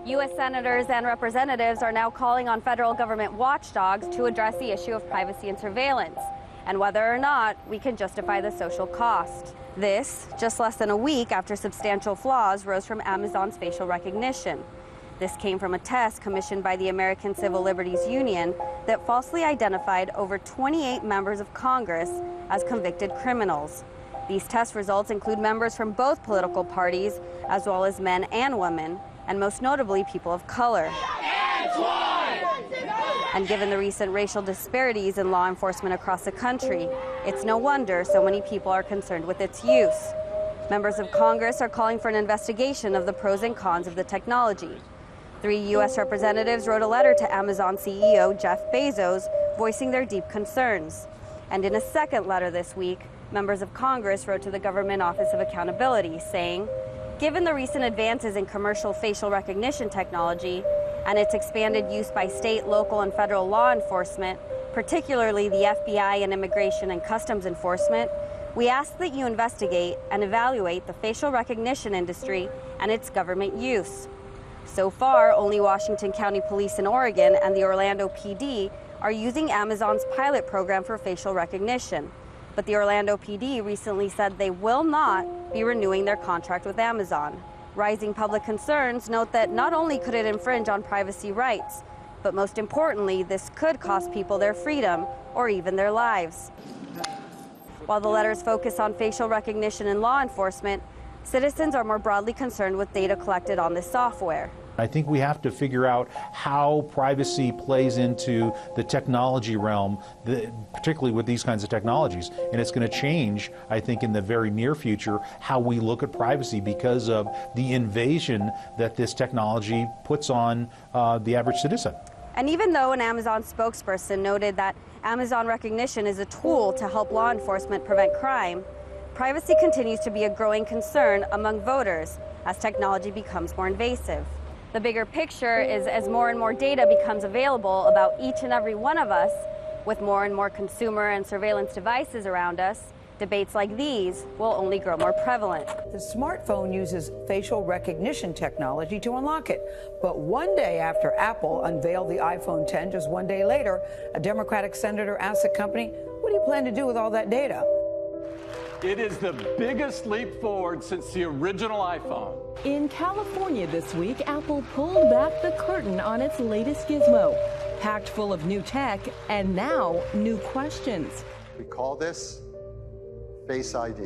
U.S. senators and representatives are now calling on federal government watchdogs to address the issue of privacy and surveillance, and whether or not we can justify the social cost. This, just less than a week after substantial flaws rose from Amazon's facial recognition. This came from a test commissioned by the American Civil Liberties Union that falsely identified over 28 members of Congress as convicted criminals. These test results include members from both political parties, as well as men and women, and most notably people of color. And given the recent racial disparities in law enforcement across the country, it's no wonder so many people are concerned with its use. Members of Congress are calling for an investigation of the pros and cons of the technology. 3 U.S. representatives wrote a letter to Amazon CEO Jeff Bezos voicing their deep concerns. And in a second letter this week, members of Congress wrote to the Government Office of Accountability saying, given the recent advances in commercial facial recognition technology and its expanded use by state, local, and federal law enforcement, particularly the FBI and Immigration and Customs Enforcement, we ask that you investigate and evaluate the facial recognition industry and its government use. So far, only Washington County Police in Oregon and the Orlando PD are using Amazon's pilot program for facial recognition. But the Orlando PD recently said they will not be renewing their contract with Amazon. Rising public concerns note that not only could it infringe on privacy rights, but most importantly, this could cost people their freedom or even their lives. While the letters focus on facial recognition in law enforcement, citizens are more broadly concerned with data collected on this software. I think we have to figure out how privacy plays into the technology realm, particularly with these kinds of technologies. And it's going to change, I think, in the very near future, how we look at privacy because of the invasion that this technology puts on the average citizen. And even though an Amazon spokesperson noted that Amazon recognition is a tool to help law enforcement prevent crime, privacy continues to be a growing concern among voters as technology becomes more invasive. The bigger picture is as more and more data becomes available about each and every one of us, with more and more consumer and surveillance devices around us, debates like these will only grow more prevalent. The smartphone uses facial recognition technology to unlock it. But one day after Apple unveiled the iPhone 10, just one day later, a Democratic senator asked the company, what do you plan to do with all that data? It is the biggest leap forward since the original iPhone. In California this week, Apple pulled back the curtain on its latest gizmo, packed full of new tech and now new questions. We call this Face ID.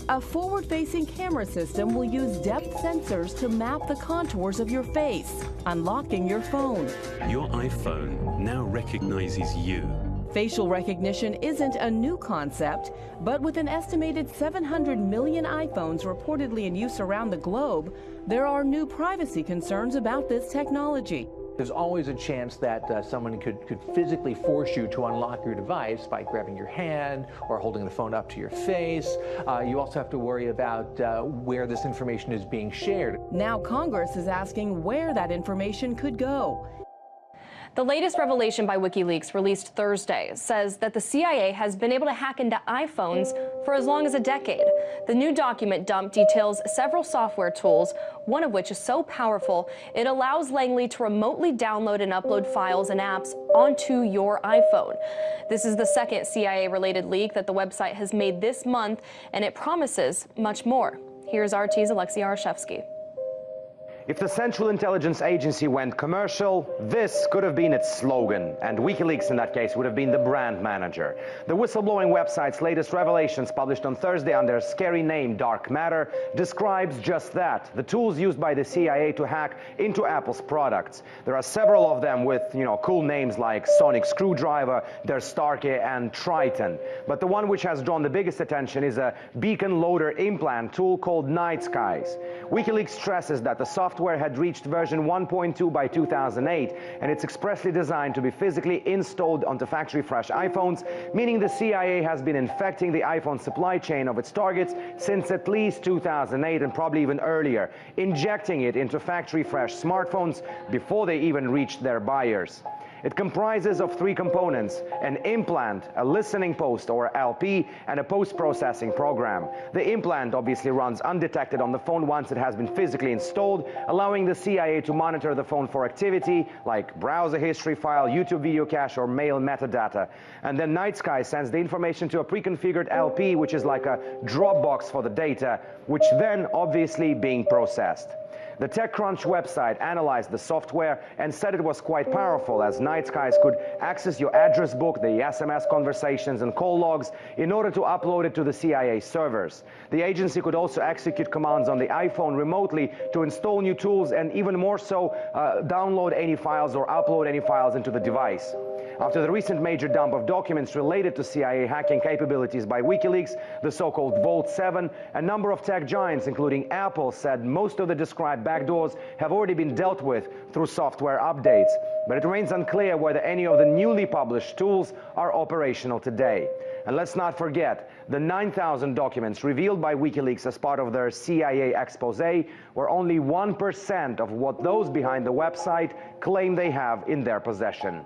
A forward-facing camera system will use depth sensors to map the contours of your face, unlocking your phone. Your iPhone now recognizes you. Facial recognition isn't a new concept, but with an estimated 700 million iPhones reportedly in use around the globe, there are new privacy concerns about this technology. There's always a chance that someone could physically force you to unlock your device by grabbing your hand or holding the phone up to your face. You also have to worry about where this information is being shared. Now Congress is asking where that information could go. The latest revelation by WikiLeaks, released Thursday, says that the CIA has been able to hack into iPhones for as long as a decade. The new document dump details several software tools, one of which is so powerful it allows Langley to remotely download and upload files and apps onto your iPhone. This is the second CIA-related leak that the website has made this month, and it promises much more. Here's RT's Alexei Arashevsky. If the Central Intelligence Agency went commercial, this could have been its slogan, and WikiLeaks in that case would have been the brand manager. The whistleblowing website's latest revelations, published on Thursday under a scary name, Dark Matter, describes just that, the tools used by the CIA to hack into Apple's products. There are several of them with, cool names like Sonic Screwdriver, Der Starke, and Triton. But the one which has drawn the biggest attention is a beacon loader implant tool called Night Skies. WikiLeaks stresses that the software had reached version 1.2 by 2008, and it's expressly designed to be physically installed onto factory-fresh iPhones, meaning the CIA has been infecting the iPhone supply chain of its targets since at least 2008 and probably even earlier, injecting it into factory-fresh smartphones before they even reached their buyers. It comprises of three components: an implant, a listening post or LP, and a post-processing program. The implant obviously runs undetected on the phone once it has been physically installed, allowing the CIA to monitor the phone for activity like browser history file, YouTube video cache, or mail metadata. And then Night Sky sends the information to a pre-configured LP, which is like a Dropbox for the data, which then obviously being processed. The TechCrunch website analyzed the software and said it was quite powerful, as Night Skies could access your address book, the SMS conversations and call logs in order to upload it to the CIA servers. The agency could also execute commands on the iPhone remotely to install new tools and even more so download any files or upload any files into the device. After the recent major dump of documents related to CIA hacking capabilities by WikiLeaks, the so-called Vault 7, a number of tech giants, including Apple, said most of the described backdoors have already been dealt with through software updates. But it remains unclear whether any of the newly published tools are operational today. And let's not forget, the 9,000 documents revealed by WikiLeaks as part of their CIA expose were only 1% of what those behind the website claim they have in their possession.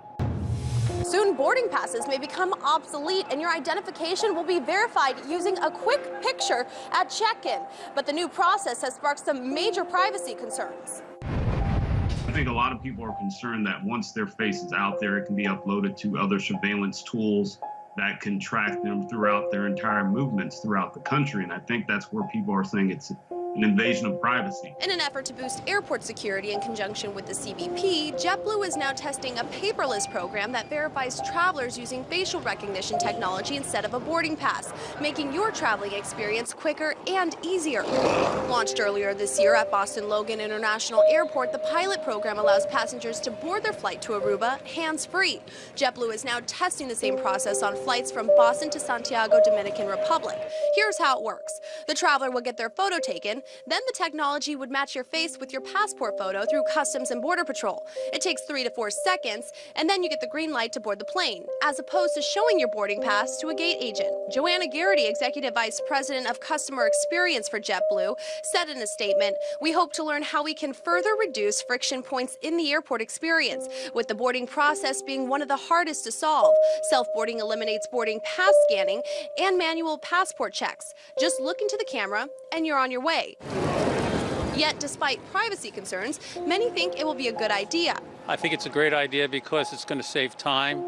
Soon, boarding passes may become obsolete and your identification will be verified using a quick picture at check-in. But the new process has sparked some major privacy concerns. I think a lot of people are concerned that once their face is out there, it can be uploaded to other surveillance tools that can track them throughout their entire movements throughout the country. And I think that's where people are saying it's an invasion of privacy. In an effort to boost airport security in conjunction with the CBP, JetBlue is now testing a paperless program that verifies travelers using facial recognition technology instead of a boarding pass, making your traveling experience quicker and easier. Launched earlier this year at Boston Logan International Airport, the pilot program allows passengers to board their flight to Aruba hands-free. JetBlue is now testing the same process on flights from Boston to Santiago, Dominican Republic. Here's how it works. The traveler will get their photo taken. Then the technology would match your face with your passport photo through Customs and Border Patrol. It takes 3 to 4 seconds, and then you get the green light to board the plane, as opposed to showing your boarding pass to a gate agent. Joanna Garrity, Executive Vice President of Customer Experience for JetBlue, said in a statement, "We hope to learn how we can further reduce friction points in the airport experience, with the boarding process being one of the hardest to solve. Self-boarding eliminates boarding pass scanning and manual passport checks. Just look into the camera and you're on your way." Yet, despite privacy concerns, many think it will be a good idea. I think it's a great idea because it's going to save time,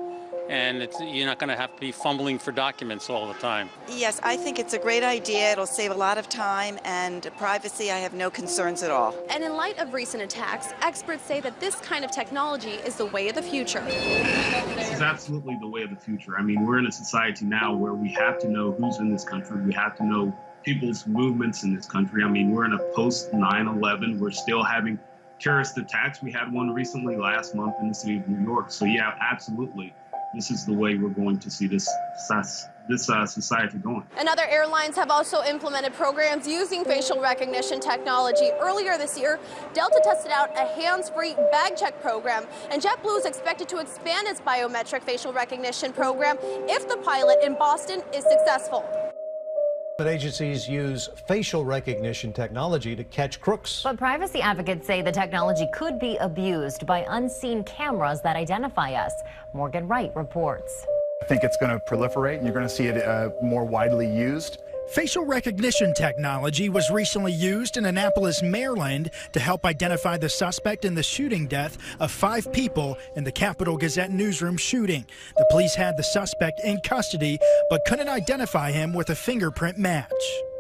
and you're not going to have to be fumbling for documents all the time. Yes, I think it's a great idea. It'll save a lot of time, and privacy, I have no concerns at all. And in light of recent attacks, experts say that this kind of technology is the way of the future. This is absolutely the way of the future. I mean, we're in a society now where we have to know who's in this country. We have to know people's movements in this country. I mean, we're in a post 9/11. We're still having terrorist attacks. We had one recently last month in the city of New York. So yeah, absolutely. This is the way we're going to see this society going. And other airlines have also implemented programs using facial recognition technology. Earlier this year, Delta tested out a hands-free bag check program, and JetBlue is expected to expand its biometric facial recognition program if the pilot in Boston is successful. But agencies use facial recognition technology to catch crooks. But privacy advocates say the technology could be abused by unseen cameras that identify us. Morgan Wright reports. I think it's going to proliferate, and you're going to see it more widely used. Facial recognition technology was recently used in Annapolis, Maryland, to help identify the suspect in the shooting death of 5 people in the Capital Gazette newsroom shooting. The police had the suspect in custody, but couldn't identify him with a fingerprint match.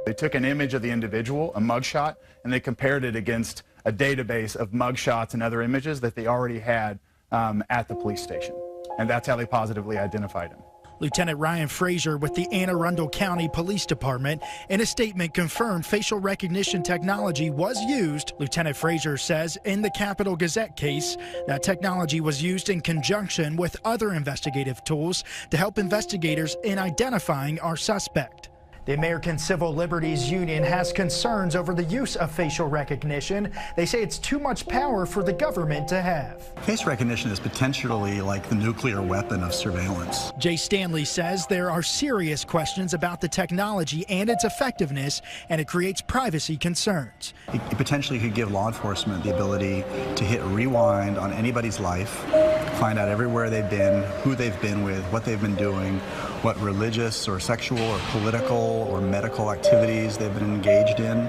They took an image of the individual, a mugshot, and they compared it against a database of mugshots and other images that they already had at the police station. And that's how they positively identified him. Lieutenant Ryan Frazier with the Anne Arundel County Police Department in a statement confirmed facial recognition technology was used. Lieutenant Frazier says in the Capital Gazette case that technology was used in conjunction with other investigative tools to help investigators in identifying our suspect. The American Civil Liberties Union has concerns over the use of facial recognition. They say it's too much power for the government to have. Face recognition is potentially like the nuclear weapon of surveillance. Jay Stanley says there are serious questions about the technology and its effectiveness, and it creates privacy concerns. It potentially could give law enforcement the ability to hit rewind on anybody's life find out everywhere they've been, who they've been with, what they've been doing, what religious or sexual or political or medical activities they've been engaged in.